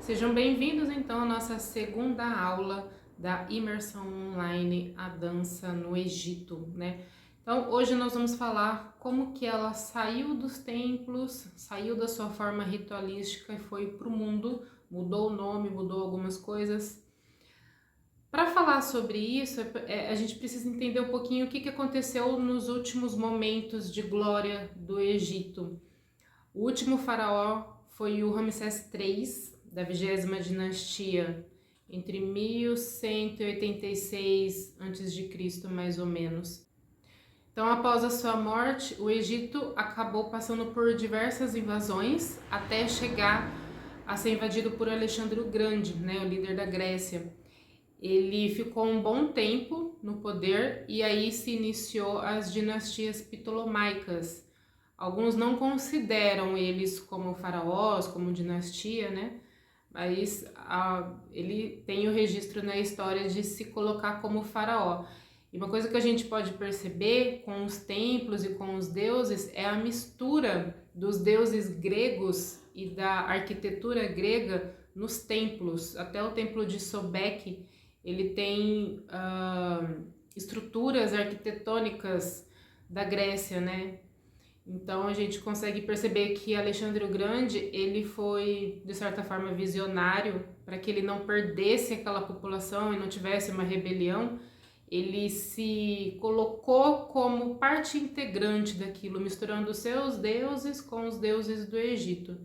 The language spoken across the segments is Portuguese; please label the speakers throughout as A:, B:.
A: Sejam bem-vindos então à nossa segunda aula da imersão online A Dança no Egito, né? Então, hoje nós vamos falar como que ela saiu dos templos, saiu da sua forma ritualística e foi para o mundo, mudou o nome, mudou algumas coisas. Para falar sobre isso, a gente precisa entender um pouquinho o que aconteceu nos últimos momentos de glória do Egito. O último faraó foi o Ramsés III, da 20ª dinastia, entre 1186 a.C., mais ou menos. Então, após a sua morte, o Egito acabou passando por diversas invasões até chegar a ser invadido por Alexandre o Grande, né, o líder da Grécia. Ele ficou um bom tempo no poder e aí se iniciou as dinastias ptolomaicas. Alguns não consideram eles como faraós, como dinastia, né? Mas ele tem o registro na história de se colocar como faraó. E uma coisa que a gente pode perceber com os templos e com os deuses é a mistura dos deuses gregos e da arquitetura grega nos templos. Até o templo de Sobek, ele tem estruturas arquitetônicas da Grécia, né? Então a gente consegue perceber que Alexandre o Grande, ele foi de certa forma visionário para que ele não perdesse aquela população e não tivesse uma rebelião. Ele se colocou como parte integrante daquilo, misturando os seus deuses com os deuses do Egito.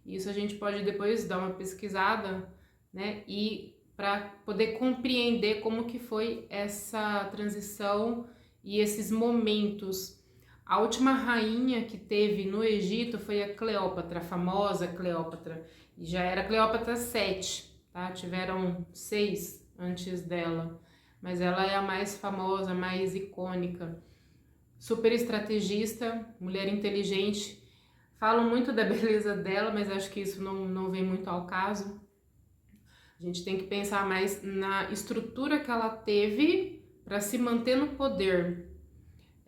A: Isso a gente pode depois dar uma pesquisada, né? E para poder compreender como que foi essa transição e esses momentos. A última rainha que teve no Egito foi a Cleópatra, a famosa Cleópatra, e já era Cleópatra VII, tá? Tiveram 6 antes dela, mas ela é a mais famosa, mais icônica. Super estrategista, mulher inteligente. Falam muito da beleza dela, mas acho que isso não vem muito ao caso. A gente tem que pensar mais na estrutura que ela teve para se manter no poder.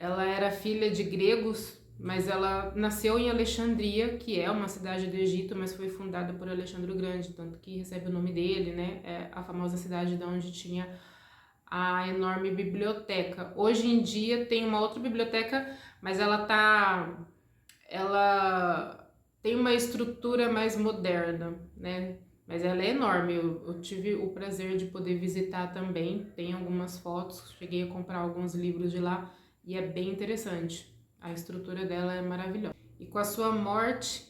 A: Ela era filha de gregos, mas ela nasceu em Alexandria, que é uma cidade do Egito, mas foi fundada por Alexandre o Grande, tanto que recebe o nome dele, né? É a famosa cidade de onde tinha a enorme biblioteca. Hoje em dia tem uma outra biblioteca, mas ela tem uma estrutura mais moderna, né? Mas ela é enorme, eu tive o prazer de poder visitar também, tem algumas fotos, cheguei a comprar alguns livros de lá, e é bem interessante. A estrutura dela é maravilhosa. E com a sua morte,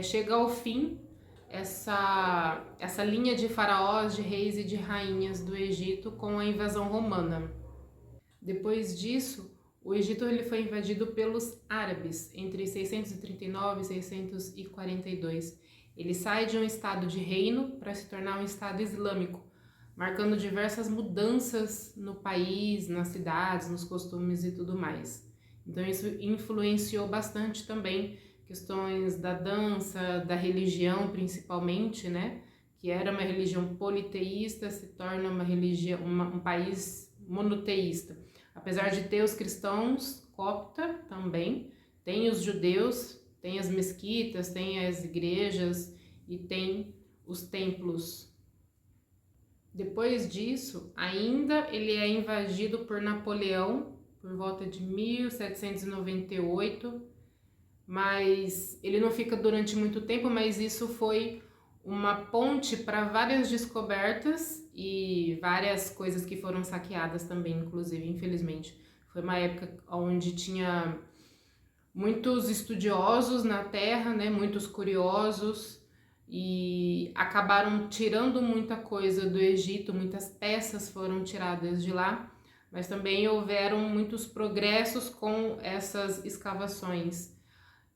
A: chega ao fim essa linha de faraós, de reis e de rainhas do Egito com a invasão romana. Depois disso, o Egito ele foi invadido pelos árabes entre 639 e 642. Ele sai de um estado de reino para se tornar um estado islâmico, marcando diversas mudanças no país, nas cidades, nos costumes e tudo mais. Então isso influenciou bastante também questões da dança, da religião principalmente, né? Que era uma religião politeísta, se torna uma religião, um país monoteísta. Apesar de ter os cristãos copta também, tem os judeus, tem as mesquitas, tem as igrejas e tem os templos. Depois disso, ainda ele é invadido por Napoleão por volta de 1798, mas ele não fica durante muito tempo, mas isso foi uma ponte para várias descobertas e várias coisas que foram saqueadas também, inclusive, infelizmente. Foi uma época onde tinha muitos estudiosos na Terra, né, muitos curiosos, e acabaram tirando muita coisa do Egito, muitas peças foram tiradas de lá, mas também houveram muitos progressos com essas escavações.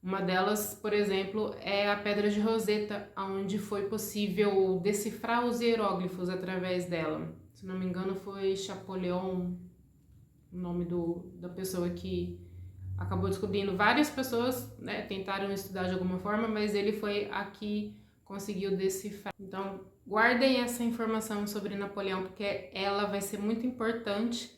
A: Uma delas, por exemplo, é a Pedra de Roseta, onde foi possível decifrar os hieróglifos através dela. Se não me engano, foi Champollion, o nome da pessoa que acabou descobrindo. Várias pessoas, né, tentaram estudar de alguma forma, mas ele foi a que conseguiu decifrar. Então, guardem essa informação sobre Napoleão, porque ela vai ser muito importante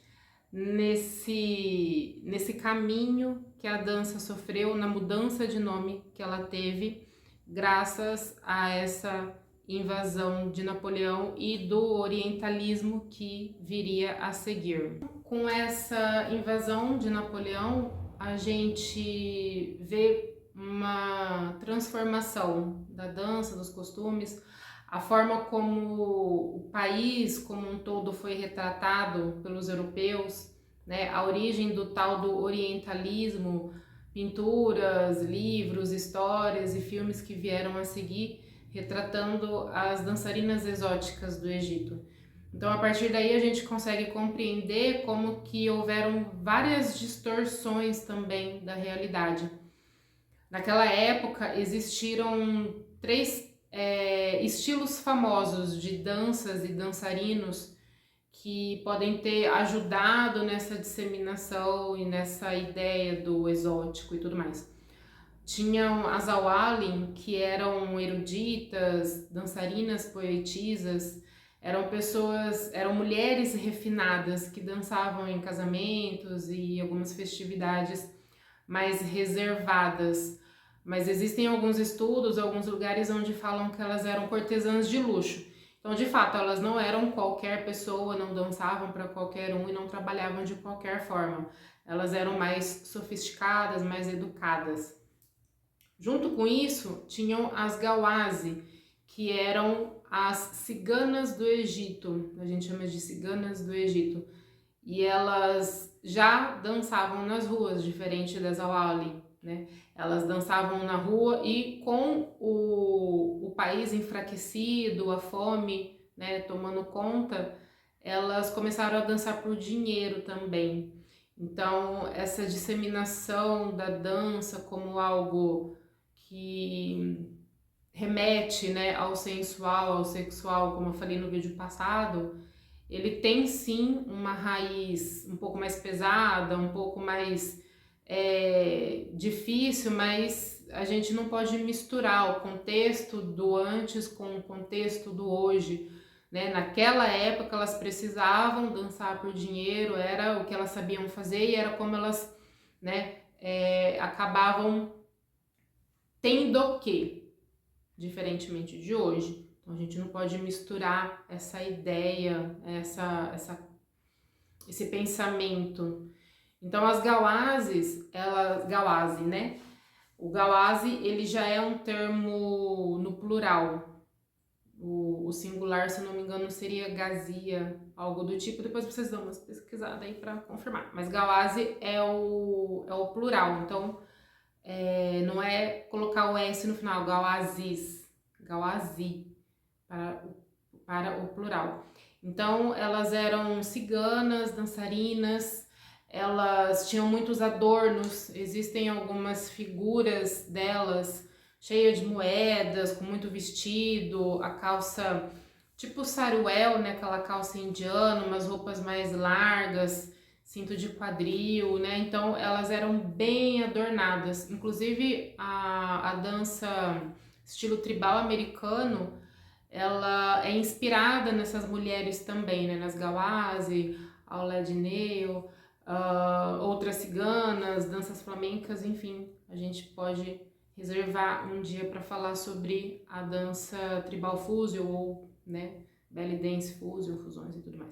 A: nesse caminho que a dança sofreu, na mudança de nome que ela teve, graças a essa invasão de Napoleão e do orientalismo que viria a seguir. Com essa invasão de Napoleão, a gente vê uma transformação da dança, dos costumes, a forma como o país como um todo foi retratado pelos europeus, né? A origem do tal do orientalismo, pinturas, livros, histórias e filmes que vieram a seguir, retratando as dançarinas exóticas do Egito. Então, a partir daí, a gente consegue compreender como que houveram várias distorções também da realidade. Naquela época, existiram três estilos famosos de danças e dançarinos que podem ter ajudado nessa disseminação e nessa ideia do exótico e tudo mais. Tinham as Awalin, que eram eruditas, dançarinas, poetisas, eram mulheres refinadas que dançavam em casamentos e algumas festividades mais reservadas. Mas existem alguns estudos, alguns lugares onde falam que elas eram cortesãs de luxo. Então, de fato, elas não eram qualquer pessoa, não dançavam para qualquer um e não trabalhavam de qualquer forma. Elas eram mais sofisticadas, mais educadas. Junto com isso, tinham as Gawazi, que eram as ciganas do Egito. A gente chama de ciganas do Egito. E elas já dançavam nas ruas, diferente das Awali, né? Elas dançavam na rua e com o país enfraquecido, a fome, né, tomando conta, elas começaram a dançar por dinheiro também. Então, essa disseminação da dança como algo que remete, né, ao sensual, ao sexual, como eu falei no vídeo passado, ele tem sim uma raiz um pouco mais pesada, um pouco mais difícil, mas a gente não pode misturar o contexto do antes com o contexto do hoje, né? Naquela época elas precisavam dançar por dinheiro, era o que elas sabiam fazer e era como elas, né, acabavam tendo que, diferentemente de hoje. Então a gente não pode misturar essa ideia, esse pensamento. Então as Gawazes, Gawazi, né? O Gawazi, ele já é um termo no plural. O singular, se eu não me engano, seria Gazia, algo do tipo. Depois vocês dão uma pesquisada aí para confirmar. Mas Gawazi é o plural, então não é colocar o S no final, Gawazis, Gawazi, para o plural. Então elas eram ciganas, dançarinas, elas tinham muitos adornos, existem algumas figuras delas cheias de moedas, com muito vestido, a calça tipo saruel, né, aquela calça indiana, umas roupas mais largas, cinto de quadril, né, então elas eram bem adornadas. Inclusive a dança estilo tribal americano, ela é inspirada nessas mulheres também, né, nas Gawazi, Auledineu, outras ciganas, danças flamencas, enfim, a gente pode reservar um dia para falar sobre a dança tribal fusion ou, né, belly dance fusion, fusões e tudo mais.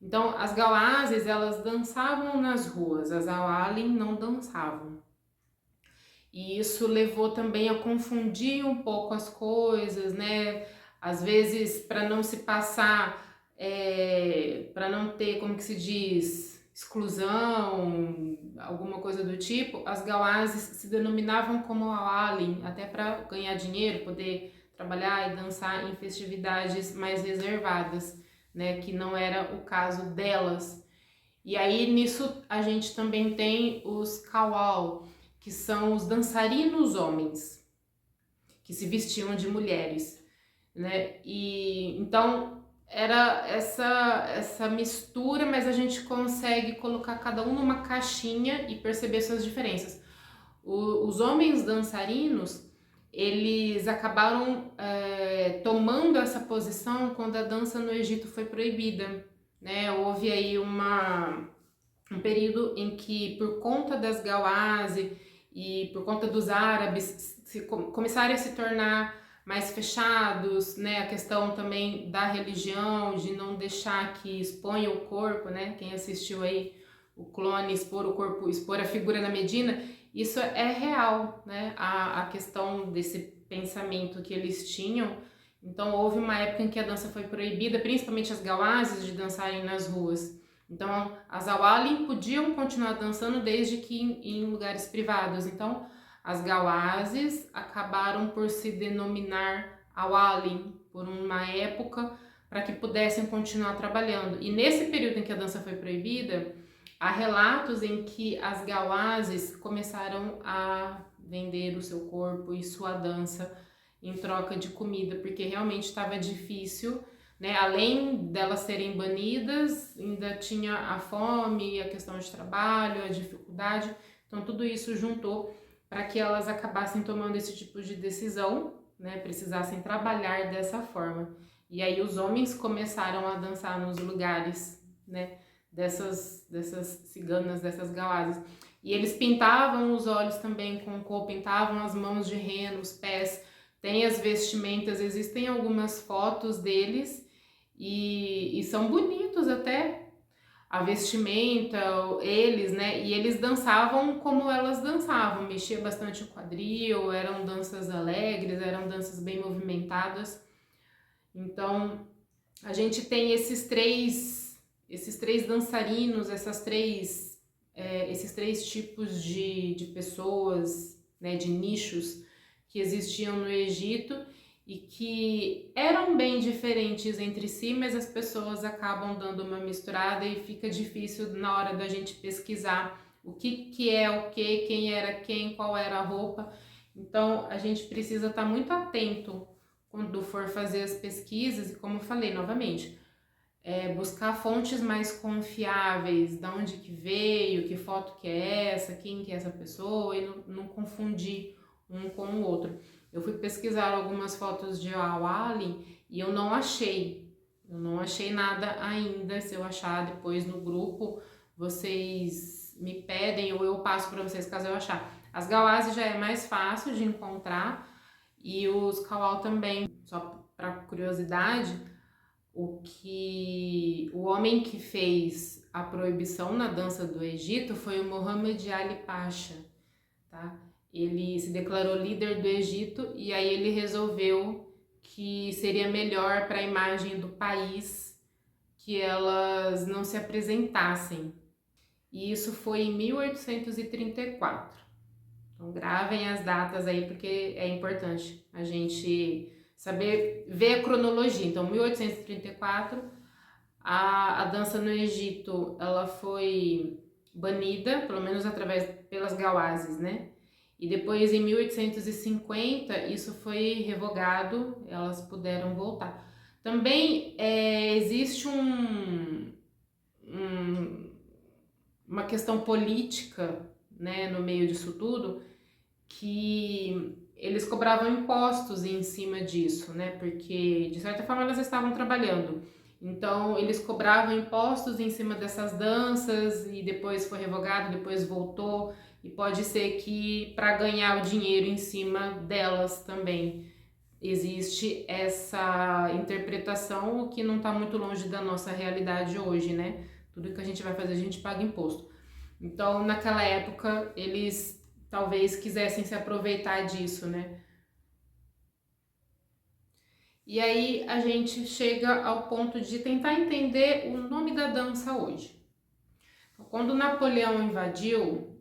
A: Então, as Gawazes, elas dançavam nas ruas, as Awalin não dançavam. E isso levou também a confundir um pouco as coisas, né? Às vezes, para não se passar, para não ter, como que se diz, exclusão, alguma coisa do tipo, as Gawazes se denominavam como Awalin, até para ganhar dinheiro, poder trabalhar e dançar em festividades mais reservadas, né? Que não era o caso delas. E aí, nisso, a gente também tem os Kawal, que são os dançarinos homens, que se vestiam de mulheres, né? E então era essa mistura, mas a gente consegue colocar cada um numa caixinha e perceber suas diferenças. Os homens dançarinos, eles acabaram tomando essa posição quando a dança no Egito foi proibida, né? Houve aí um período em que, por conta das Gawazi e por conta dos árabes começarem a se tornar mais fechados, né? A questão também da religião, de não deixar que exponha o corpo, né? Quem assistiu aí o clone expor o corpo, expor a figura na Medina, isso é real, né? A questão desse pensamento que eles tinham. Então houve uma época em que a dança foi proibida, principalmente as gawazes, de dançarem nas ruas. Então as awali podiam continuar dançando desde que em lugares privados. Então as gawazes acabaram por se denominar awali por uma época, para que pudessem continuar trabalhando. E nesse período em que a dança foi proibida, há relatos em que as gawazes começaram a vender o seu corpo e sua dança em troca de comida, porque realmente estava difícil, né? Além delas serem banidas, ainda tinha a fome, a questão de trabalho, a dificuldade. Então tudo isso juntou para que elas acabassem tomando esse tipo de decisão, né? Precisassem trabalhar dessa forma. E aí os homens começaram a dançar nos lugares, né? Dessas ciganas, dessas gawazes. E eles pintavam os olhos também com cor, pintavam as mãos de reno, os pés. Tem as vestimentas, existem algumas fotos deles e são bonitos até. A vestimenta, eles, né? E eles dançavam como elas dançavam, mexia bastante o quadril, eram danças alegres, eram danças bem movimentadas. Então, a gente tem esses três dançarinos, esses três tipos de pessoas, né, de nichos que existiam no Egito e que eram bem diferentes entre si, mas as pessoas acabam dando uma misturada e fica difícil na hora da gente pesquisar o que é o que, quem era quem, qual era a roupa. Então a gente precisa estar muito atento quando for fazer as pesquisas e, como eu falei novamente, buscar fontes mais confiáveis, de onde que veio, que foto que é essa, quem que é essa pessoa, e não confundir um com o outro. Eu fui pesquisar algumas fotos de awali e eu não achei nada ainda. Se eu achar depois no grupo, vocês me pedem ou eu passo para vocês caso eu achar. As gawazes já é mais fácil de encontrar e os kawal também. Só para curiosidade, o homem que fez a proibição na dança do Egito foi o Muhammad Ali Pasha, tá? Ele se declarou líder do Egito e aí ele resolveu que seria melhor para a imagem do país que elas não se apresentassem. E isso foi em 1834. Então gravem as datas aí porque é importante a gente saber ver a cronologia. Então 1834, a dança no Egito ela foi banida, pelo menos pelas gawazes, né? E depois, em 1850, isso foi revogado, elas puderam voltar. Também existe uma questão política, né, no meio disso tudo, que eles cobravam impostos em cima disso, né, porque de certa forma elas estavam trabalhando. Então eles cobravam impostos em cima dessas danças e depois foi revogado, depois voltou. E pode ser que para ganhar o dinheiro em cima delas também existe essa interpretação, o que não está muito longe da nossa realidade hoje, né? Tudo que a gente vai fazer a gente paga imposto. Então naquela época eles talvez quisessem se aproveitar disso, né? E aí a gente chega ao ponto de tentar entender o nome da dança hoje. Quando Napoleão invadiu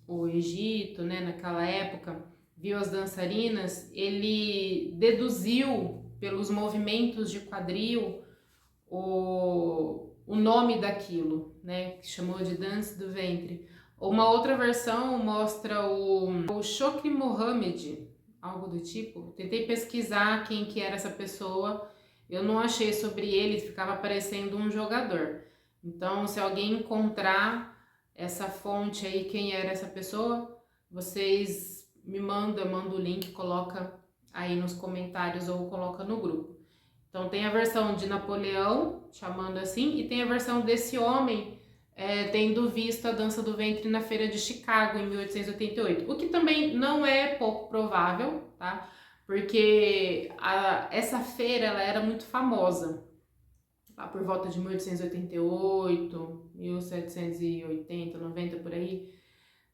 A: o Egito, né, naquela época, viu as dançarinas, ele deduziu pelos movimentos de quadril o nome daquilo, né, que chamou de dança do ventre. Uma outra versão mostra o Chokri Mohammed, algo do tipo. Tentei pesquisar quem que era essa pessoa, eu não achei sobre ele, ficava parecendo um jogador. Então, se alguém encontrar essa fonte aí, quem era essa pessoa, vocês me manda o link, coloca aí nos comentários ou coloca no grupo. Então tem a versão de Napoleão, chamando assim, e tem a versão desse homem tendo visto a dança do ventre na feira de Chicago em 1888, o que também não é pouco provável, tá? porque essa feira ela era muito famosa, lá por volta de 1888, 1780, 90 por aí.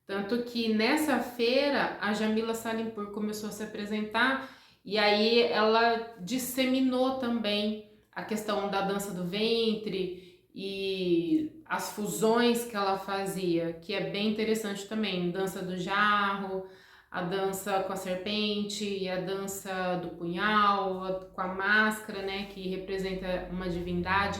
A: Tanto que nessa feira a Jamila Salimpour começou a se apresentar e aí ela disseminou também a questão da dança do ventre e as fusões que ela fazia, que é bem interessante também, dança do jarro, a dança com a serpente e a dança do punhal, com a máscara, né, que representa uma divindade.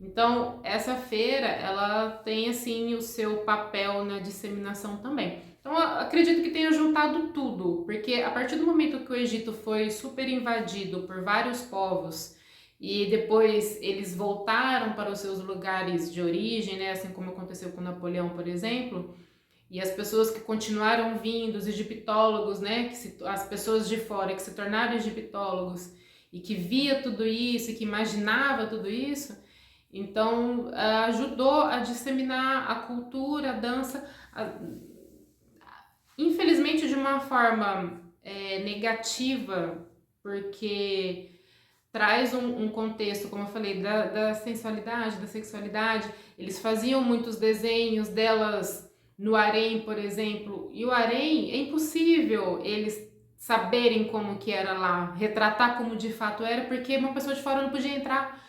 A: Então, essa feira, ela tem, assim, o seu papel na disseminação também. Então, eu acredito que tenha juntado tudo, porque a partir do momento que o Egito foi super invadido por vários povos e depois eles voltaram para os seus lugares de origem, né, assim como aconteceu com Napoleão, por exemplo, e as pessoas que continuaram vindo, os egiptólogos, né, as pessoas de fora que se tornaram egiptólogos e que via tudo isso e que imaginava tudo isso, então ajudou a disseminar a cultura, a dança, infelizmente de uma forma negativa, porque traz um contexto, como eu falei, da sensualidade, da sexualidade. Eles faziam muitos desenhos delas no harém, por exemplo, e o harém é impossível eles saberem como que era lá, retratar como de fato era, porque uma pessoa de fora não podia entrar.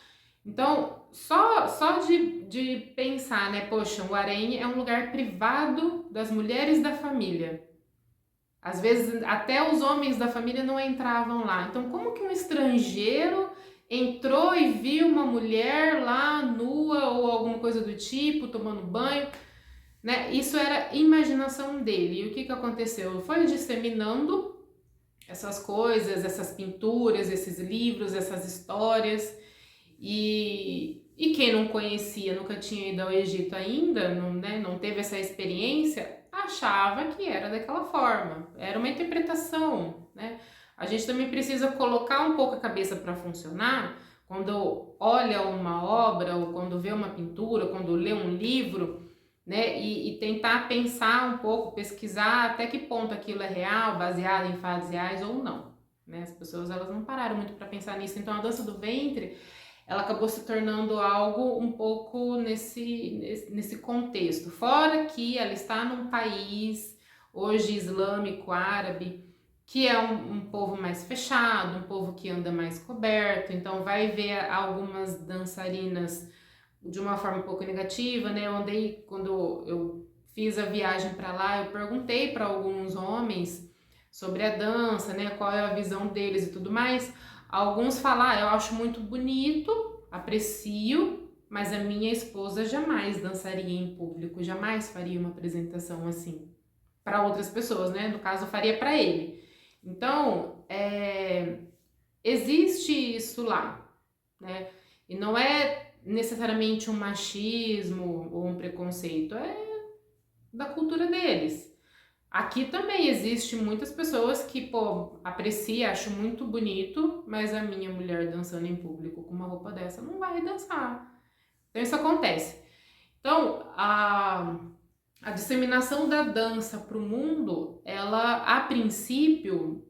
A: Então, só de pensar, né, poxa, o harém é um lugar privado das mulheres da família. Às vezes até os homens da família não entravam lá. Então, como que um estrangeiro entrou e viu uma mulher lá nua ou alguma coisa do tipo, tomando banho, né? Isso era imaginação dele. E o que aconteceu? Foi disseminando essas coisas, essas pinturas, esses livros, essas histórias. E quem não conhecia, nunca tinha ido ao Egito ainda, não teve essa experiência, achava que era daquela forma. Era uma interpretação, né? A gente também precisa colocar um pouco a cabeça para funcionar quando olha uma obra, ou quando vê uma pintura, quando lê um livro, né? E tentar pensar um pouco, pesquisar até que ponto aquilo é real, baseado em fatos reais ou não. Né? As pessoas elas não pararam muito para pensar nisso. Então a dança do ventre ela acabou se tornando algo um pouco nesse contexto. Fora que ela está num país hoje islâmico, árabe, que é um povo mais fechado, um povo que anda mais coberto, então vai ver algumas dançarinas de uma forma um pouco negativa, né? Quando eu fiz a viagem para lá, eu perguntei para alguns homens sobre a dança, né? Qual é a visão deles e tudo mais. Alguns falam, eu acho muito bonito, aprecio, mas a minha esposa jamais dançaria em público, jamais faria uma apresentação assim para outras pessoas, né? No caso, faria para ele. Então, existe isso lá, né? E não é necessariamente um machismo ou um preconceito, é da cultura deles. Aqui também existe muitas pessoas que, aprecia, acho muito bonito, mas a minha mulher dançando em público com uma roupa dessa não vai dançar. Então isso acontece. Então, a disseminação da dança para o mundo, ela, a princípio,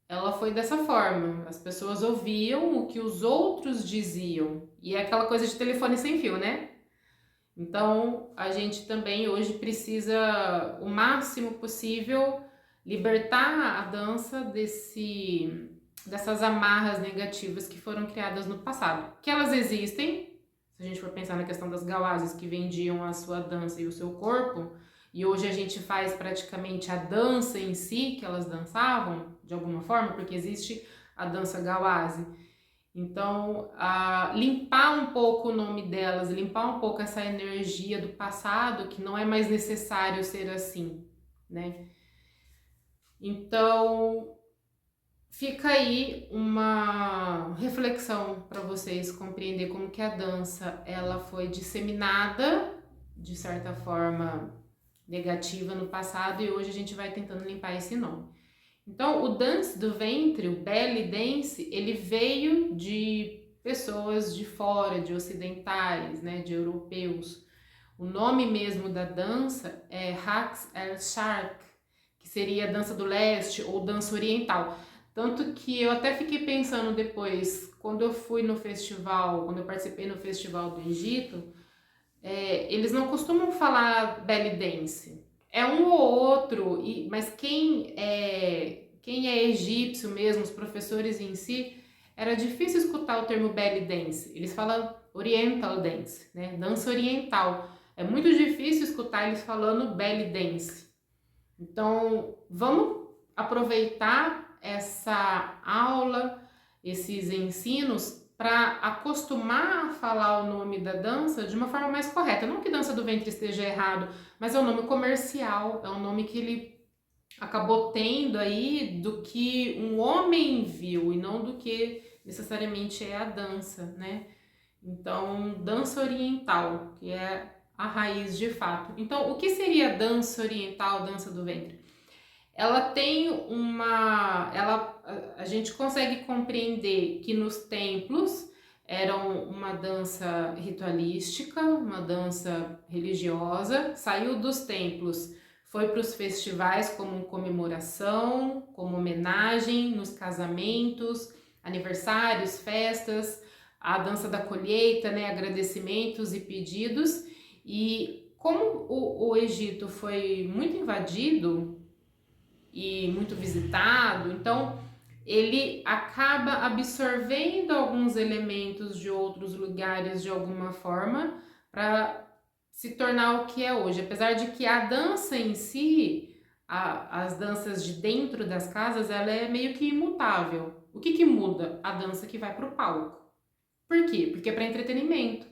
A: ela foi dessa forma. As pessoas ouviam o que os outros diziam. E é aquela coisa de telefone sem fio, né? Então, a gente também hoje precisa, o máximo possível, libertar a dança dessas amarras negativas que foram criadas no passado. Que elas existem, se a gente for pensar na questão das gawazes que vendiam a sua dança e o seu corpo, e hoje a gente faz praticamente a dança em si, que elas dançavam, de alguma forma, porque existe a dança gawazi. Então, limpar um pouco o nome delas, limpar um pouco essa energia do passado, que não é mais necessário ser assim, né? Então, fica aí uma reflexão para vocês compreender como que a dança ela foi disseminada de certa forma negativa no passado e hoje a gente vai tentando limpar esse nome. Então, o dance do ventre, o belly dance, ele veio de pessoas de fora, de ocidentais, né, de europeus. O nome mesmo da dança é Raqs el-Sharq, que seria dança do leste ou dança oriental. Tanto que eu até fiquei pensando depois, quando eu fui no festival, quando eu participei no festival do Egito, eles não costumam falar belly dance. É um ou outro, mas quem é egípcio mesmo, os professores em si, era difícil escutar o termo belly dance. Eles falam oriental dance, né? Dança oriental. É muito difícil escutar eles falando belly dance. Então, vamos aproveitar essa aula, esses ensinos, para acostumar a falar o nome da dança de uma forma mais correta. Não que dança do ventre esteja errado, mas é um nome comercial, é um nome que ele acabou tendo aí do que um homem viu e não do que necessariamente é a dança, né? Então, dança oriental, que é a raiz de fato. Então, o que seria dança oriental, dança do ventre? Ela tem a gente consegue compreender que nos templos eram uma dança ritualística, uma dança religiosa, saiu dos templos, foi para os festivais como comemoração, como homenagem nos casamentos, aniversários, festas, a dança da colheita, né, agradecimentos e pedidos. E como o Egito foi muito invadido e muito visitado, então ele acaba absorvendo alguns elementos de outros lugares de alguma forma para se tornar o que é hoje. Apesar de que a dança em si, as danças de dentro das casas, ela é meio que imutável. O que muda? A dança que vai para o palco. Por quê? Porque é para entretenimento.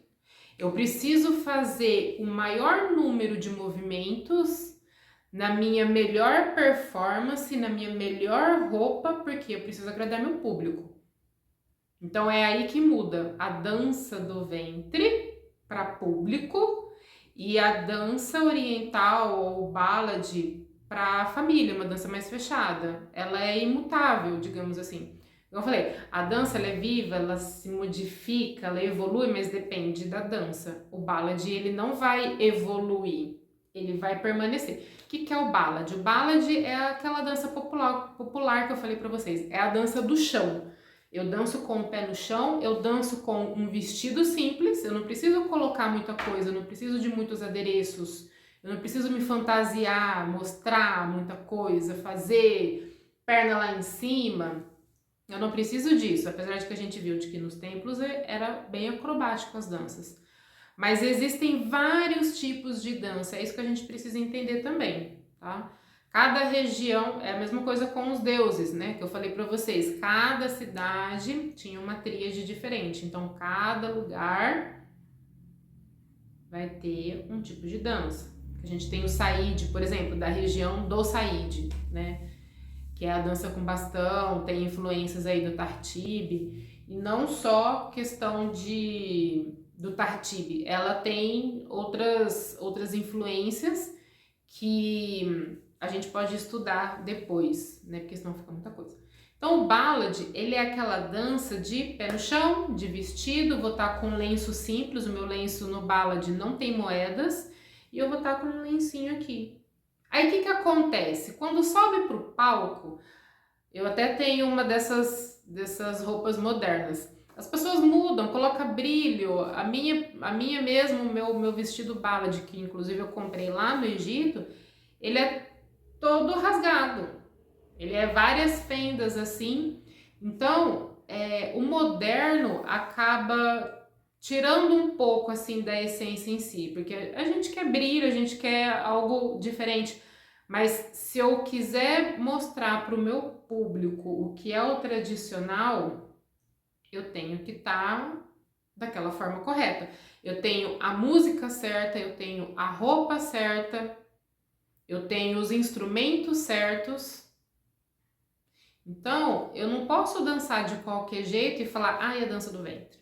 A: Eu preciso fazer o maior número de movimentos na minha melhor performance, na minha melhor roupa, porque eu preciso agradar meu público. Então é aí que muda a dança do ventre para público e a dança oriental ou ballad para família, uma dança mais fechada. Ela é imutável, digamos assim. Eu falei, a dança ela é viva, ela se modifica, ela evolui, mas depende da dança. O ballad ele não vai evoluir, ele vai permanecer. O que é o ballad? O ballad é aquela dança popular que eu falei para vocês. É a dança do chão. Eu danço com o pé no chão, eu danço com um vestido simples, eu não preciso colocar muita coisa, eu não preciso de muitos adereços, eu não preciso me fantasiar, mostrar muita coisa, fazer perna lá em cima. Eu não preciso disso, apesar de que a gente viu de que nos templos era bem acrobático as danças. Mas existem vários tipos de dança, é isso que a gente precisa entender também, tá? Cada região, é a mesma coisa com os deuses, né? Que eu falei para vocês, cada cidade tinha uma tríade diferente, então cada lugar vai ter um tipo de dança. A gente tem o Saíde, por exemplo, da região do Saíde, né? Que é a dança com bastão, tem influências aí do Tartibe, e não só questão do Tartibe, ela tem outras influências que a gente pode estudar depois, né? Porque senão fica muita coisa. Então o ballad, ele é aquela dança de pé no chão, de vestido, vou estar com um lenço simples, o meu lenço no ballad não tem moedas, e eu vou estar com um lencinho aqui. Aí o que acontece? Quando sobe pro palco, eu até tenho uma dessas roupas modernas. As pessoas mudam, coloca brilho. A minha mesmo, o meu vestido ballad, que inclusive eu comprei lá no Egito, ele é todo rasgado. Ele é várias fendas assim. Então, o moderno acaba tirando um pouco assim da essência em si, porque a gente quer brilho, a gente quer algo diferente. Mas se eu quiser mostrar para o meu público o que é o tradicional, eu tenho que estar daquela forma correta. Eu tenho a música certa, eu tenho a roupa certa, eu tenho os instrumentos certos. Então, eu não posso dançar de qualquer jeito e falar, é a dança do ventre.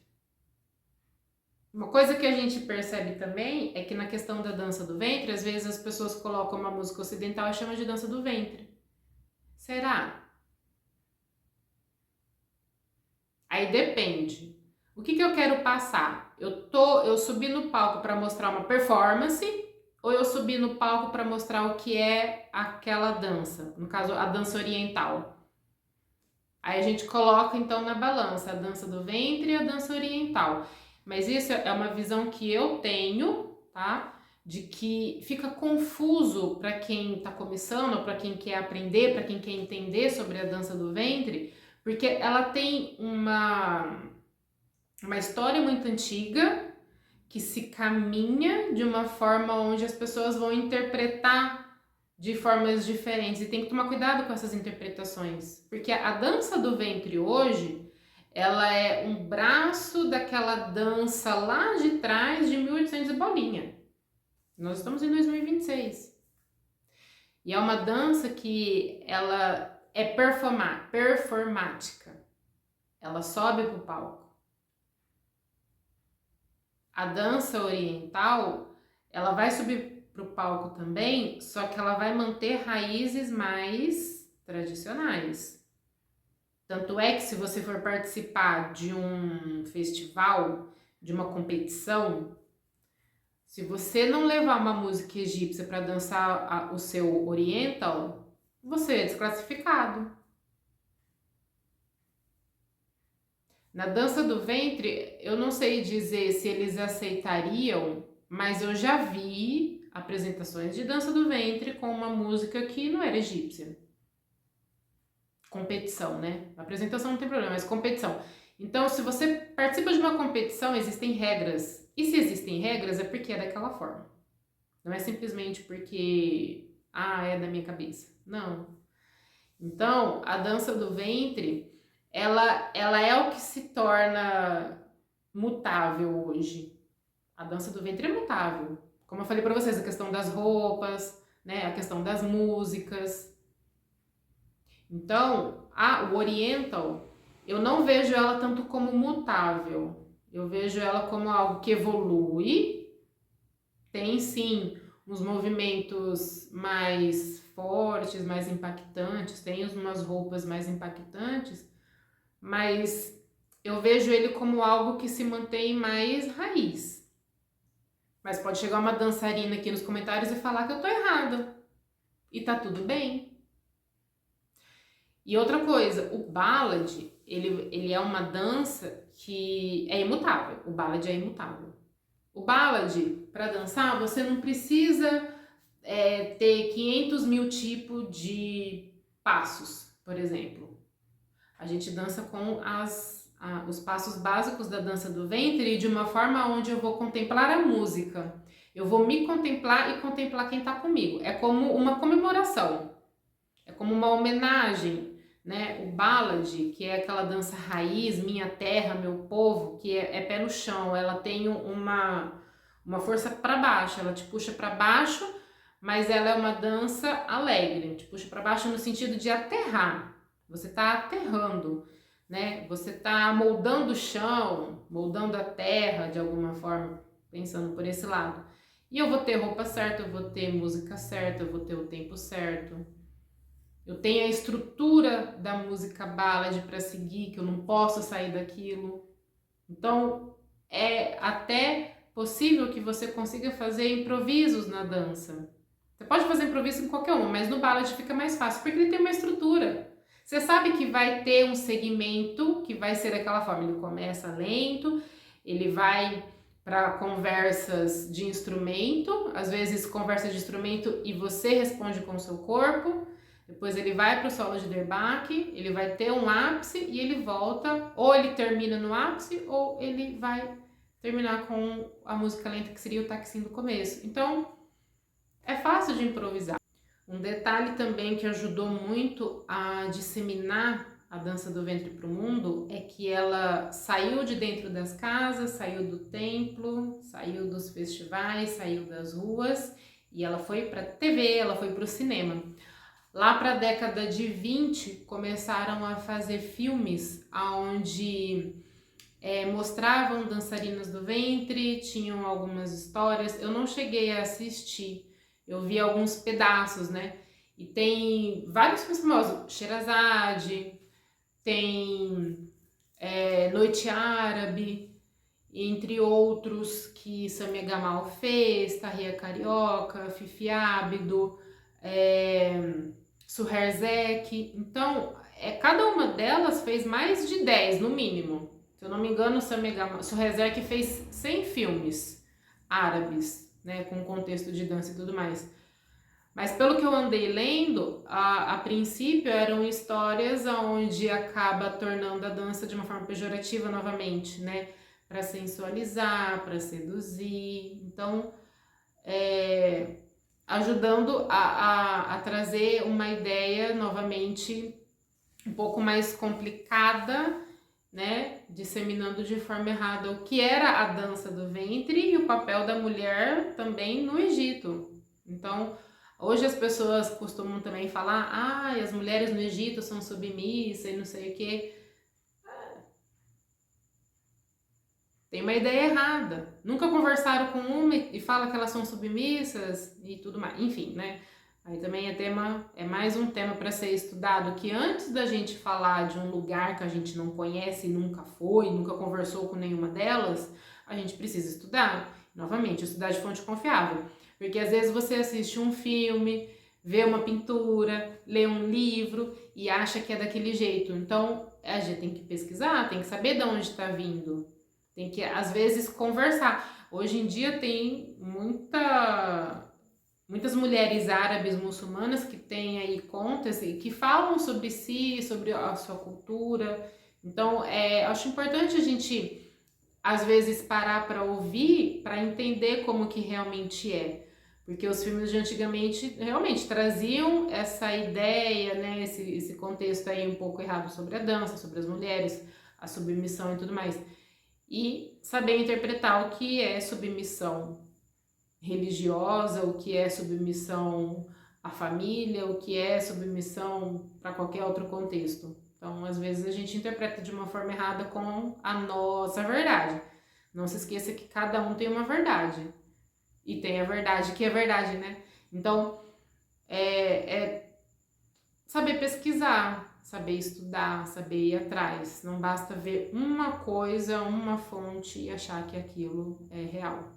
A: Uma coisa que a gente percebe também é que na questão da dança do ventre, às vezes as pessoas colocam uma música ocidental e chamam de dança do ventre. Será? Aí depende. O que eu quero passar? Eu subi no palco para mostrar uma performance ou eu subi no palco para mostrar o que é aquela dança? No caso, a dança oriental. Aí a gente coloca então na balança a dança do ventre e a dança oriental. Mas isso é uma visão que eu tenho, tá? De que fica confuso para quem está começando, para quem quer aprender, para quem quer entender sobre a dança do ventre, porque ela tem uma história muito antiga que se caminha de uma forma onde as pessoas vão interpretar de formas diferentes e tem que tomar cuidado com essas interpretações, porque a dança do ventre hoje, ela é um braço daquela dança lá de trás de 1800 e bolinha. Nós estamos em 2026. E é uma dança que ela é performática. Ela sobe pro palco. A dança oriental, ela vai subir pro palco também, só que ela vai manter raízes mais tradicionais. Tanto é que se você for participar de um festival, de uma competição, se você não levar uma música egípcia para dançar o seu oriental, você é desclassificado. Na dança do ventre, eu não sei dizer se eles aceitariam, mas eu já vi apresentações de dança do ventre com uma música que não era egípcia. Competição, né? Apresentação não tem problema, mas competição. Então, se você participa de uma competição, existem regras. E se existem regras, é porque é daquela forma. Não é simplesmente porque, é da minha cabeça. Não. Então, a dança do ventre, ela é o que se torna mutável hoje. A dança do ventre é mutável. Como eu falei para vocês, a questão das roupas, né? A questão das músicas. Então, o Oriental, eu não vejo ela tanto como mutável. Eu vejo ela como algo que evolui. Tem sim uns movimentos mais fortes, mais impactantes, tem umas roupas mais impactantes, mas eu vejo ele como algo que se mantém mais raiz. Mas pode chegar uma dançarina aqui nos comentários e falar que eu tô errada. E tá tudo bem. E outra coisa, o ballad, ele é uma dança que é imutável. O ballad é imutável. O ballad, para dançar, você não precisa ter 500 mil tipos de passos, por exemplo. A gente dança com os passos básicos da dança do ventre e de uma forma onde eu vou contemplar a música. Eu vou me contemplar e contemplar quem está comigo. É como uma comemoração, é como uma homenagem, né? O ballad, que é aquela dança raiz, minha terra, meu povo, que é pé no chão, ela tem uma força para baixo, ela te puxa para baixo, mas ela é uma dança alegre, te puxa para baixo no sentido de aterrar. Você está aterrando, né? Você está moldando o chão, moldando a terra de alguma forma, pensando por esse lado. E eu vou ter roupa certa, eu vou ter música certa, eu vou ter o tempo certo. Eu tenho a estrutura da música ballad para seguir, que eu não posso sair daquilo. Então, é até possível que você consiga fazer improvisos na dança. Você pode fazer improviso em qualquer uma, mas no ballad fica mais fácil, porque ele tem uma estrutura. Você sabe que vai ter um segmento que vai ser daquela forma. Ele começa lento, ele vai para conversas de instrumento, às vezes conversa de instrumento e você responde com o seu corpo. Depois ele vai para o solo de derbaque, ele vai ter um ápice e ele volta, ou ele termina no ápice, ou ele vai terminar com a música lenta, que seria o taquinho do começo. Então, é fácil de improvisar. Um detalhe também que ajudou muito a disseminar a dança do ventre para o mundo é que ela saiu de dentro das casas, saiu do templo, saiu dos festivais, saiu das ruas e ela foi para a TV, ela foi para o cinema. Lá para a década de 20 começaram a fazer filmes onde mostravam dançarinas do ventre, tinham algumas histórias. Eu não cheguei a assistir, eu vi alguns pedaços, né? E tem vários filmes famosos, Sherazade, tem Noite Árabe, entre outros que Samia Gamal fez, Tahia Carioca, Fifi Ábido, Suherzek. Então, cada uma delas fez mais de 10, no mínimo. Se eu não me engano, o Suhezerk fez 100 filmes árabes, né, com contexto de dança e tudo mais. Mas pelo que eu andei lendo, a princípio eram histórias onde acaba tornando a dança de uma forma pejorativa novamente, né? Para sensualizar, para seduzir. Então, ajudando a trazer uma ideia novamente um pouco mais complicada, né? Disseminando de forma errada o que era a dança do ventre e o papel da mulher também no Egito. Então, hoje as pessoas costumam também falar, as mulheres no Egito são submissas e não sei o quê. Tem uma ideia errada. Nunca conversaram com uma e fala que elas são submissas e tudo mais. Enfim, né? Aí também é mais um tema para ser estudado, que antes da gente falar de um lugar que a gente não conhece, nunca foi, nunca conversou com nenhuma delas, a gente precisa estudar. Novamente, estudar de fonte confiável. Porque às vezes você assiste um filme, vê uma pintura, lê um livro e acha que é daquele jeito. Então, a gente tem que pesquisar, tem que saber de onde está vindo. Tem que, às vezes, conversar. Hoje em dia tem muitas mulheres árabes muçulmanas que têm aí contas e que falam sobre si, sobre a sua cultura. Então, acho importante a gente, às vezes, parar para ouvir, para entender como que realmente é. Porque os filmes de antigamente realmente traziam essa ideia, né, esse contexto aí um pouco errado sobre a dança, sobre as mulheres, a submissão e tudo mais. E saber interpretar o que é submissão religiosa, o que é submissão à família, o que é submissão para qualquer outro contexto. Então, às vezes a gente interpreta de uma forma errada com a nossa verdade. Não se esqueça que cada um tem uma verdade. E tem a verdade que é verdade, né? Então, saber pesquisar, saber estudar, saber ir atrás. Não basta ver uma coisa, uma fonte e achar que aquilo é real.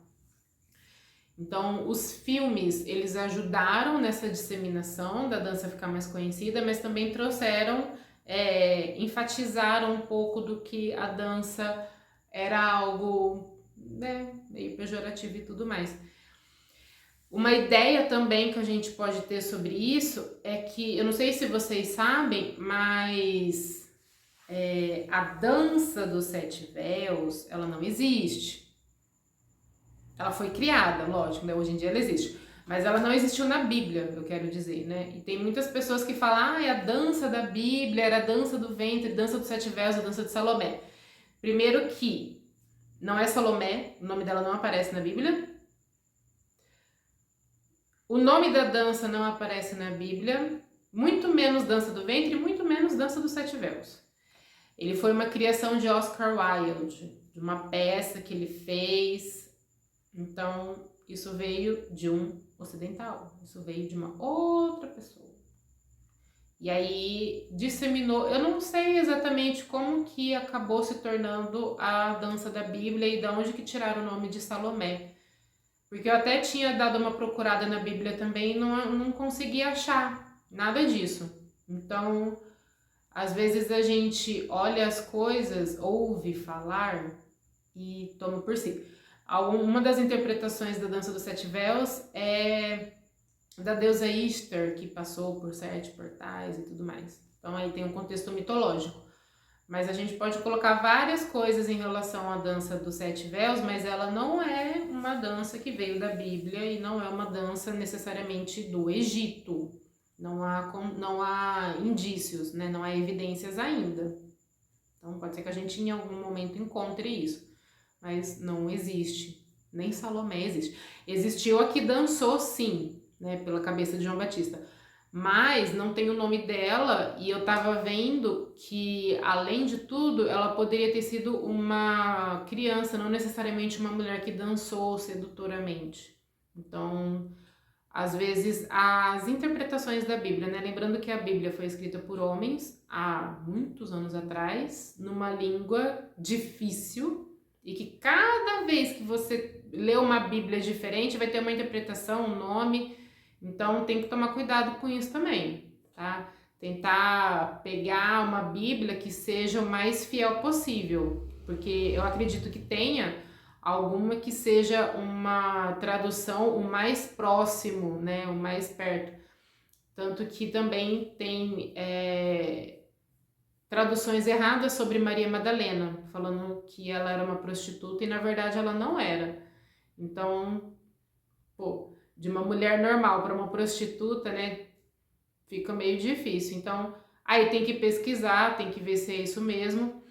A: Então, os filmes, eles ajudaram nessa disseminação da dança ficar mais conhecida, mas também trouxeram, enfatizaram um pouco do que a dança era algo, né, meio pejorativo e tudo mais. Uma ideia também que a gente pode ter sobre isso é que, eu não sei se vocês sabem, mas a dança dos 7 véus, ela não existe. Ela foi criada, lógico, né? Hoje em dia ela existe. Mas ela não existiu na Bíblia, eu quero dizer, né? E tem muitas pessoas que falam, a dança da Bíblia era a dança do ventre, dança dos 7 véus, a dança de Salomé. Primeiro que não é Salomé, o nome dela não aparece na Bíblia. O nome da dança não aparece na Bíblia, muito menos dança do ventre, muito menos dança dos 7 véus. Ele foi uma criação de Oscar Wilde, de uma peça que ele fez. Então, isso veio de um ocidental, isso veio de uma outra pessoa. E aí disseminou, eu não sei exatamente como que acabou se tornando a dança da Bíblia e de onde que tiraram o nome de Salomé. Porque eu até tinha dado uma procurada na Bíblia também e não consegui achar nada disso. Então, às vezes a gente olha as coisas, ouve falar e toma por si. Uma das interpretações da dança dos 7 véus é da deusa Ishtar, que passou por 7 portais e tudo mais. Então aí tem um contexto mitológico. Mas a gente pode colocar várias coisas em relação à dança dos 7 véus, mas ela não é uma dança que veio da Bíblia e não é uma dança necessariamente do Egito. Não há indícios, né? Não há evidências ainda. Então pode ser que a gente em algum momento encontre isso. Mas não existe. Nem Salomé existe. Existiu a que dançou, sim, né? Pela cabeça de João Batista. Mas não tem o nome dela e eu tava vendo que, além de tudo, ela poderia ter sido uma criança, não necessariamente uma mulher que dançou sedutoramente. Então, às vezes, as interpretações da Bíblia, né? Lembrando que a Bíblia foi escrita por homens há muitos anos atrás, numa língua difícil, e que cada vez que você lê uma Bíblia diferente, vai ter uma interpretação, um nome. Então tem que tomar cuidado com isso também, tá? tentar pegar uma Bíblia que seja o mais fiel possível, porque eu acredito que tenha alguma que seja uma tradução o mais próximo, né, o mais perto. Tanto que também tem traduções erradas sobre Maria Madalena, falando que ela era uma prostituta e na verdade ela não era. Então, pô, de uma mulher normal para uma prostituta, né, fica meio difícil. Então, aí tem que pesquisar, tem que ver se é isso mesmo.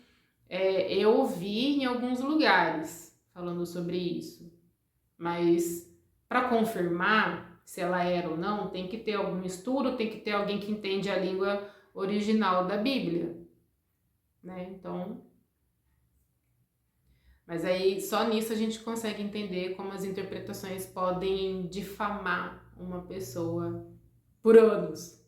A: Eu ouvi em alguns lugares falando sobre isso, mas para confirmar se ela era ou não, tem que ter algum estudo, tem que ter alguém que entende a língua original da Bíblia, né? Então, mas aí só nisso a gente consegue entender como as interpretações podem difamar uma pessoa por anos.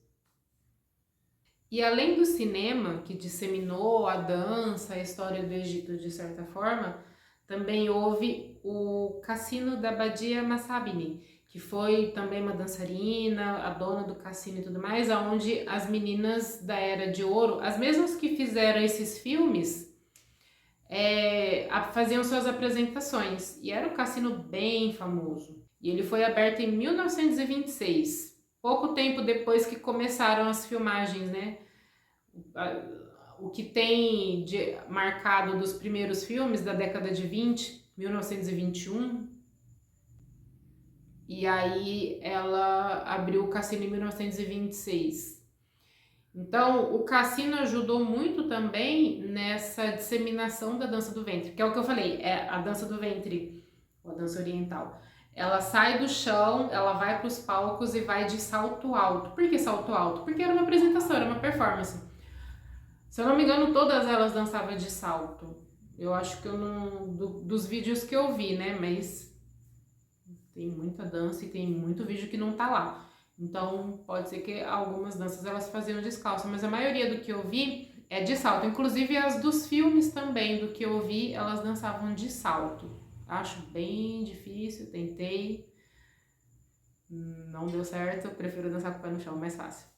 A: E além do cinema, que disseminou a dança, a história do Egito de certa forma, também houve o Cassino da Badia Massabini, que foi também uma dançarina, a dona do cassino e tudo mais, onde as meninas da Era de Ouro, as mesmas que fizeram esses filmes, faziam suas apresentações. E era um cassino bem famoso. E ele foi aberto em 1926, pouco tempo depois que começaram as filmagens, né? O que tem marcado dos primeiros filmes da década de 20, 1921, e aí ela abriu o cassino em 1926. Então, o cassino ajudou muito também nessa disseminação da dança do ventre, que é o que eu falei, a dança do ventre, a dança oriental. Ela sai do chão, ela vai para os palcos e vai de salto alto. Por que salto alto? Porque era uma apresentação, era uma performance. Se eu não me engano, todas elas dançavam de salto. Eu acho que eu não... dos vídeos que eu vi, né? Mas tem muita dança e tem muito vídeo que não tá lá. Então, pode ser que algumas danças elas faziam descalço, mas a maioria do que eu vi é de salto. Inclusive as dos filmes também, do que eu vi, elas dançavam de salto. Acho bem difícil, tentei. Não deu certo, eu prefiro dançar com o pé no chão, mais fácil.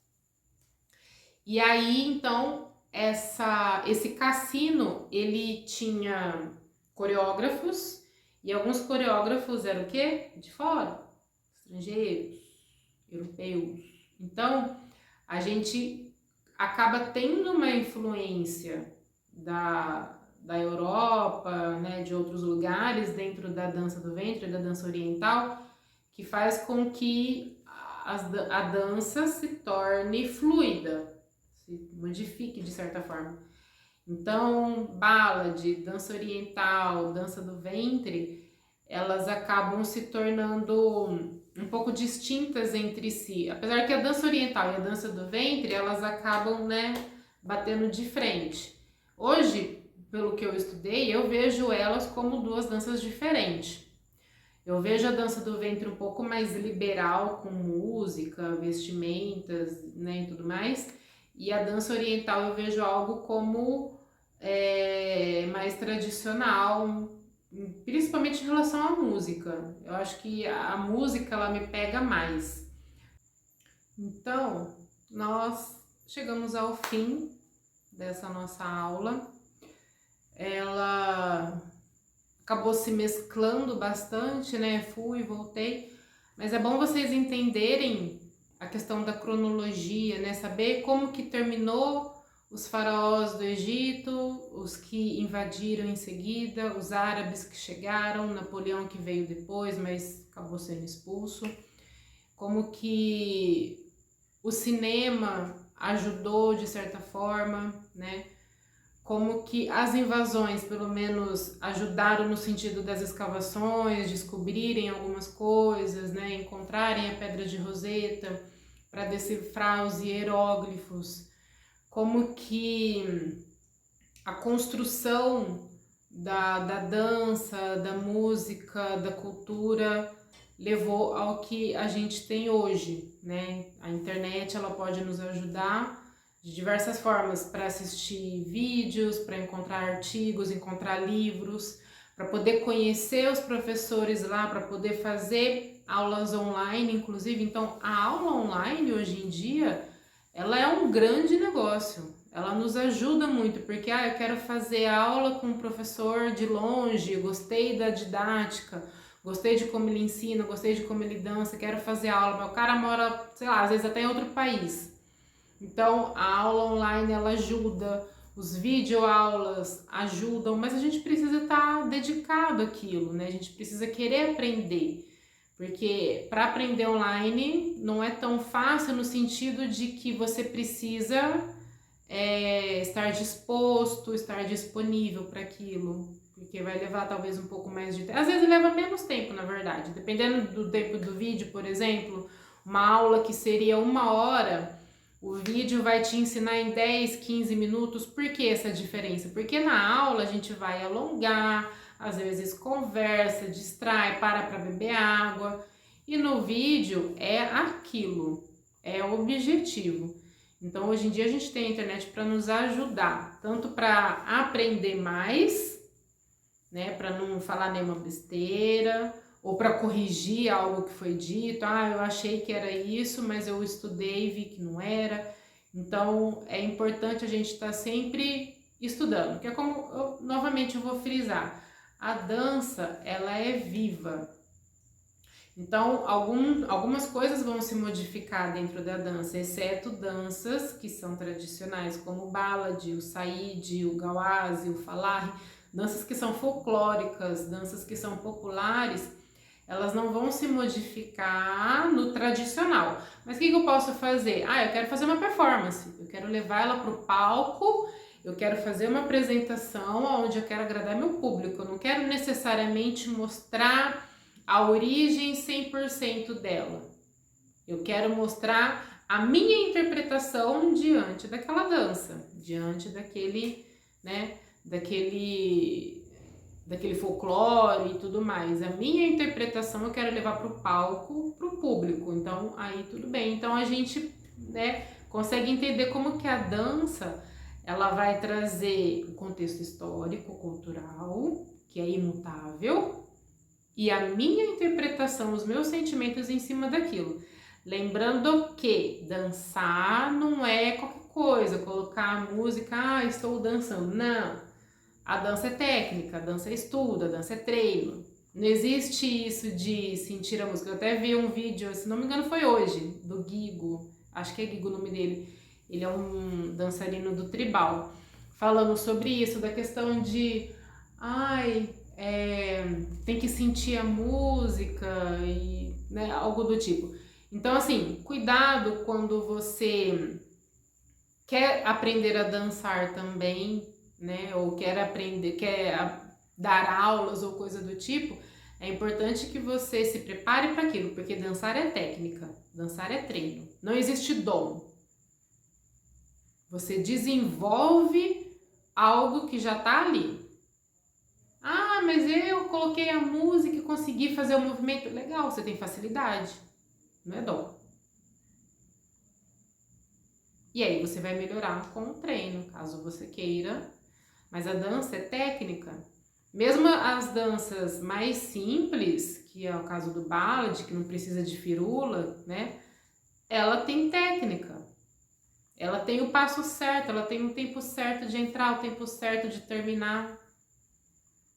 A: E aí, então... esse cassino, ele tinha coreógrafos, e alguns coreógrafos eram o quê? De fora, estrangeiros, europeus. Então, a gente acaba tendo uma influência da Europa, né, de outros lugares dentro da dança do ventre, da dança oriental, que faz com que a dança se torne fluida, se modifique de certa forma. Então, ballad, dança oriental, dança do ventre, elas acabam se tornando um pouco distintas entre si. Apesar que a dança oriental e a dança do ventre, elas acabam, né, batendo de frente. Hoje, pelo que eu estudei, eu vejo elas como duas danças diferentes. Eu vejo a dança do ventre um pouco mais liberal, com música, vestimentas, né, e tudo mais. E a dança oriental eu vejo algo como mais tradicional, principalmente em relação à música. Eu acho que a música ela me pega mais. Então, nós chegamos ao fim dessa nossa aula. Ela acabou se mesclando bastante, né? Fui e voltei. Mas é bom vocês entenderem a questão da cronologia, né? Saber como que terminou os faraós do Egito, os que invadiram em seguida, os árabes que chegaram, Napoleão que veio depois, mas acabou sendo expulso. Como que o cinema ajudou de certa forma, né? Como que as invasões, pelo menos, ajudaram no sentido das escavações, descobrirem algumas coisas, né? Encontrarem a Pedra de Roseta para decifrar os hieróglifos, como que a construção da dança, da música, da cultura levou ao que a gente tem hoje, né? A internet ela pode nos ajudar de diversas formas para assistir vídeos, para encontrar artigos, encontrar livros, para poder conhecer os professores lá, para poder fazer aulas online, inclusive. Então, a aula online hoje em dia ela é um grande negócio. Ela nos ajuda muito, porque eu quero fazer aula com um professor de longe, gostei da didática, gostei de como ele ensina, gostei de como ele dança, quero fazer aula, mas o cara mora, sei lá, às vezes até em outro país. Então, a aula online ela ajuda, os videoaulas ajudam, mas a gente precisa estar dedicado àquilo, né? A gente precisa querer aprender. Porque para aprender online não é tão fácil no sentido de que você precisa estar disposto, estar disponível para aquilo. Porque vai levar talvez um pouco mais de tempo. Às vezes leva menos tempo, na verdade. Dependendo do tempo do vídeo, por exemplo, uma aula que seria 1 hora, o vídeo vai te ensinar em 10, 15 minutos. Por que essa diferença? Porque na aula a gente vai alongar, às vezes conversa, distrai, para beber água. E no vídeo é aquilo, é o objetivo. Então hoje em dia a gente tem a internet para nos ajudar, tanto para aprender mais, né, para não falar nenhuma besteira, ou para corrigir algo que foi dito. Eu achei que era isso, mas eu estudei e vi que não era. Então é importante a gente estar sempre estudando, que é como novamente eu vou frisar, a dança ela é viva. Então, algumas coisas vão se modificar dentro da dança, exceto danças que são tradicionais, como o ballad, o saíde, o gawase, o falarre, danças que são folclóricas, danças que são populares, elas não vão se modificar no tradicional. Mas o que eu posso fazer? Eu quero fazer uma performance, eu quero levar ela para o palco, eu quero fazer uma apresentação onde eu quero agradar meu público, eu não quero necessariamente mostrar a origem 100% dela. Eu quero mostrar a minha interpretação diante daquela dança, diante daquele, né, daquele folclore e tudo mais. A minha interpretação eu quero levar para o palco, para o público. Então, aí tudo bem. Então, a gente, né, consegue entender como que a dança ela vai trazer o contexto histórico, cultural, que é imutável, e a minha interpretação, os meus sentimentos em cima daquilo. Lembrando que dançar não é qualquer coisa, colocar a música, estou dançando. Não, a dança é técnica, a dança é estudo, a dança é treino. Não existe isso de sentir a música. Eu até vi um vídeo, se não me engano foi hoje, do Guigo, acho que é Guigo o nome dele. Ele é um dançarino do tribal, falando sobre isso, da questão de tem que sentir a música e, né, algo do tipo. Então, assim, cuidado quando você quer aprender a dançar também, né, ou quer dar aulas ou coisa do tipo. É importante que você se prepare para aquilo, porque dançar é técnica, dançar é treino. Não existe dom. Você desenvolve algo que já está ali. Mas eu coloquei a música e consegui fazer o movimento. Legal, você tem facilidade. Não é dom. E aí você vai melhorar com o treino, caso você queira. Mas a dança é técnica. Mesmo as danças mais simples, que é o caso do ballad, que não precisa de firula, né? Ela tem técnica. Ela tem o passo certo, ela tem o tempo certo de entrar, o tempo certo de terminar.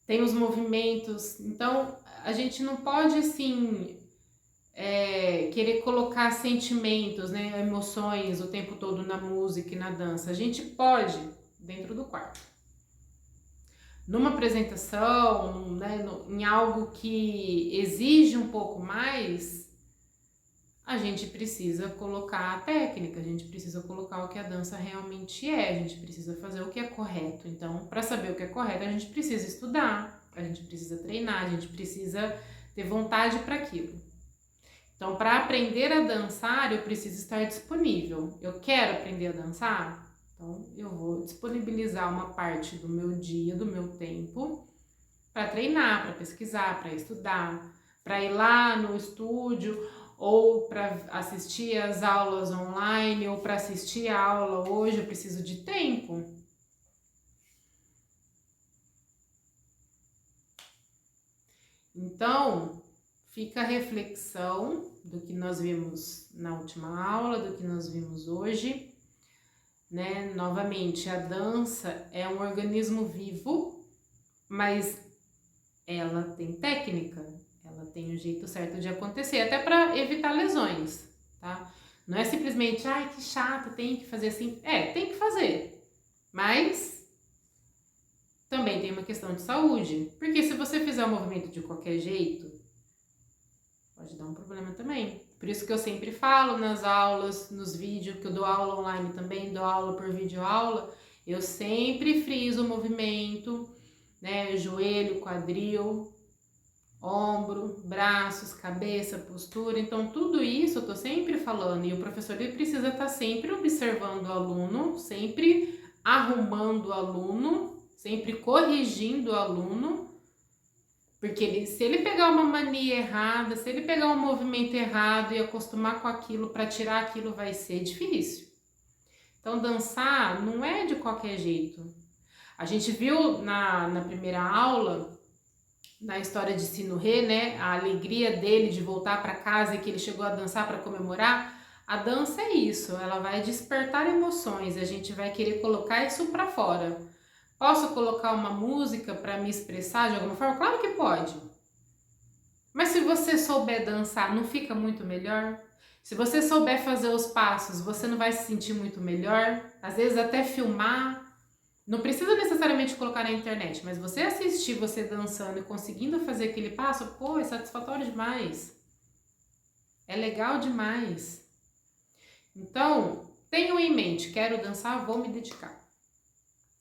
A: Tem os movimentos. Então, a gente não pode, assim, querer colocar sentimentos, né, emoções o tempo todo na música e na dança. A gente pode, dentro do quarto. Numa apresentação, né, em algo que exige um pouco mais, a gente precisa colocar a técnica, a gente precisa colocar o que a dança realmente é, a gente precisa fazer o que é correto. Então, para saber o que é correto, a gente precisa estudar, a gente precisa treinar, a gente precisa ter vontade para aquilo. Então, para aprender a dançar, eu preciso estar disponível. Eu quero aprender a dançar? Então, eu vou disponibilizar uma parte do meu dia, do meu tempo, para treinar, para pesquisar, para estudar, para ir lá no estúdio, ou para assistir as aulas online, ou para assistir a aula hoje. Eu preciso de tempo. Então, fica a reflexão do que nós vimos na última aula, do que nós vimos hoje, né? Novamente, a dança é um organismo vivo, mas ela tem técnica, ela tem um jeito certo de acontecer, até para evitar lesões, tá? Não é simplesmente, ai, que chato, tem que fazer assim. Tem que fazer, mas também tem uma questão de saúde, porque se você fizer o movimento de qualquer jeito, pode dar um problema também. Por isso que eu sempre falo nas aulas, nos vídeos, que eu dou aula online também, dou aula por videoaula, eu sempre friso o movimento, né? Joelho, quadril, ombro, braços, cabeça, postura. Então, tudo isso eu tô sempre falando. E o professor ele precisa estar sempre observando o aluno, sempre arrumando o aluno, sempre corrigindo o aluno. Porque se ele pegar uma mania errada, se ele pegar um movimento errado e acostumar com aquilo, para tirar aquilo vai ser difícil. Então, dançar não é de qualquer jeito. A gente viu na primeira aula, na história de Sinuhe, né, a alegria dele de voltar para casa e que ele chegou a dançar para comemorar. A dança é isso, ela vai despertar emoções, a gente vai querer colocar isso para fora. Posso colocar uma música para me expressar de alguma forma? Claro que pode. Mas se você souber dançar, não fica muito melhor? Se você souber fazer os passos, você não vai se sentir muito melhor? Às vezes até filmar. Não precisa necessariamente colocar na internet, mas você assistir você dançando e conseguindo fazer aquele passo, pô, é satisfatório demais. É legal demais. Então, tenham em mente, quero dançar, vou me dedicar.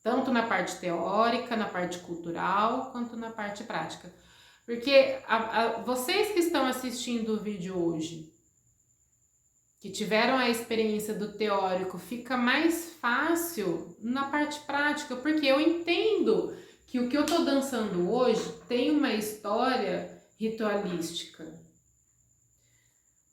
A: Tanto na parte teórica, na parte cultural, quanto na parte prática. Porque vocês que estão assistindo o vídeo hoje, que tiveram a experiência do teórico, fica mais fácil na parte prática, porque eu entendo que o que eu tô dançando hoje tem uma história ritualística.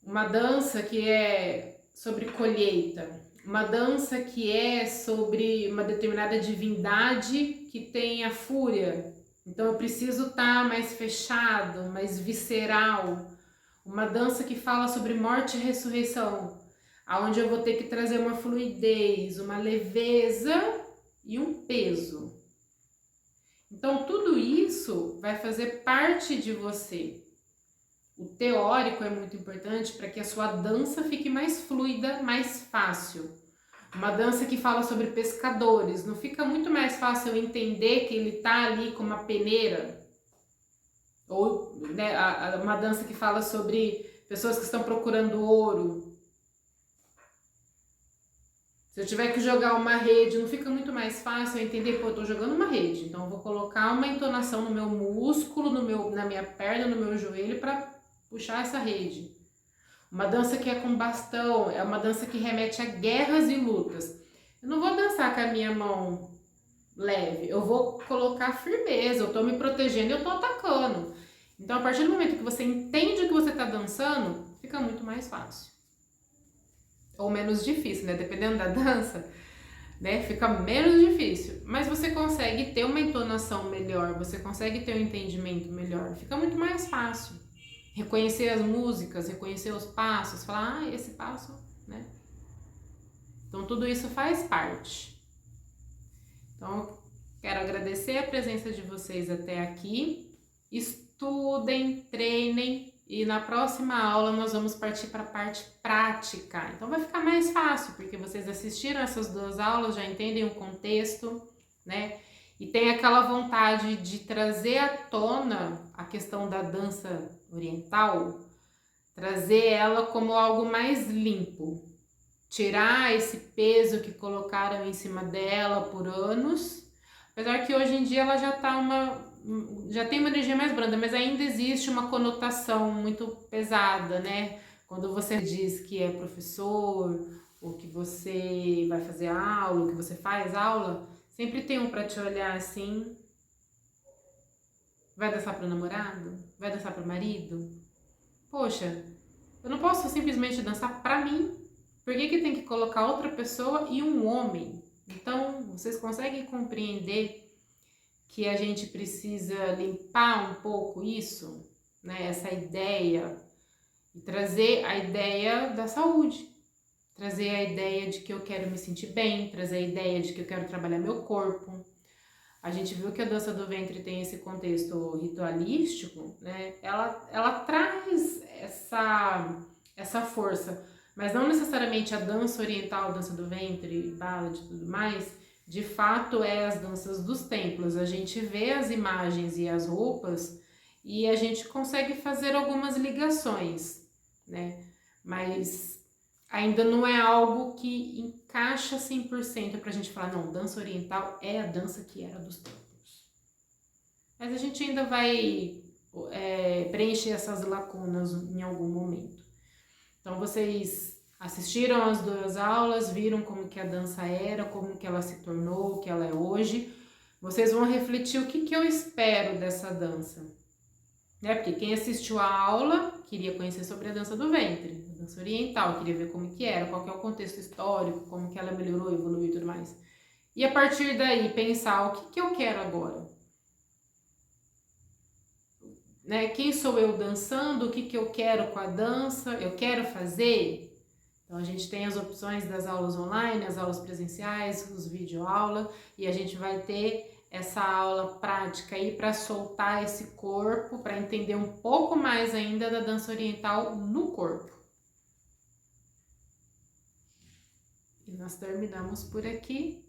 A: Uma dança que é sobre colheita, uma dança que é sobre uma determinada divindade que tem a fúria. Então eu preciso estar mais fechado, mais visceral. Uma dança que fala sobre morte e ressurreição, aonde eu vou ter que trazer uma fluidez, uma leveza e um peso. Então tudo isso vai fazer parte de você. O teórico é muito importante para que a sua dança fique mais fluida, mais fácil. Uma dança que fala sobre pescadores, não fica muito mais fácil eu entender que ele está ali com uma peneira? Ou né, uma dança que fala sobre pessoas que estão procurando ouro. Se eu tiver que jogar uma rede, não fica muito mais fácil eu entender, pô, eu tô jogando uma rede, então eu vou colocar uma entonação no meu músculo, na minha perna, no meu joelho para puxar essa rede. Uma dança que é com bastão, é uma dança que remete a guerras e lutas. Eu não vou dançar com a minha mão leve, eu vou colocar firmeza, eu tô me protegendo e eu tô atacando. Então, a partir do momento que você entende o que você tá dançando, fica muito mais fácil. Ou menos difícil, né? Dependendo da dança, né? Fica menos difícil. Mas você consegue ter uma entonação melhor, você consegue ter um entendimento melhor. Fica muito mais fácil. Reconhecer as músicas, reconhecer os passos, falar, esse passo, né? Então, tudo isso faz parte. Então, quero agradecer a presença de vocês até aqui. Estudem, treinem e na próxima aula nós vamos partir para a parte prática. Então, vai ficar mais fácil, porque vocês assistiram essas duas aulas, já entendem o contexto, né? E tem aquela vontade de trazer à tona a questão da dança oriental, trazer ela como algo mais limpo, tirar esse peso que colocaram em cima dela por anos, apesar que hoje em dia ela já tem uma energia mais branda, mas ainda existe uma conotação muito pesada, né? Quando você diz que é professor, ou que você vai fazer aula, ou que você faz aula, sempre tem um pra te olhar assim. Vai dançar pro namorado? Vai dançar pro marido? Poxa, eu não posso simplesmente dançar pra mim. Por que tem que colocar outra pessoa e um homem? Então, vocês conseguem compreender que a gente precisa limpar um pouco isso? né, essa ideia e trazer a ideia da saúde, trazer a ideia de que eu quero me sentir bem, trazer a ideia de que eu quero trabalhar meu corpo. A gente viu que a dança do ventre tem esse contexto ritualístico, né? Ela traz essa força, mas não necessariamente a dança oriental, a dança do ventre, ballad e tudo mais, de fato é as danças dos templos. A gente vê as imagens e as roupas e a gente consegue fazer algumas ligações, né? Mas ainda não é algo que encaixa 100% para a gente falar, não, dança oriental é a dança que era dos tempos. Mas a gente ainda vai preencher essas lacunas em algum momento. Então vocês assistiram as 2 aulas, viram como que a dança era, como que ela se tornou, o que ela é hoje. Vocês vão refletir o que eu espero dessa dança. Né? Porque quem assistiu a aula queria conhecer sobre a dança do ventre, a dança oriental, queria ver como que era, qual que é o contexto histórico, como que ela melhorou, evoluiu e tudo mais. E a partir daí pensar o que eu quero agora. Né? Quem sou eu dançando, o que eu quero com a dança, eu quero fazer. Então a gente tem as opções das aulas online, as aulas presenciais, os videoaulas, e a gente vai ter essa aula prática aí para soltar esse corpo, para entender um pouco mais ainda da dança oriental no corpo. E nós terminamos por aqui.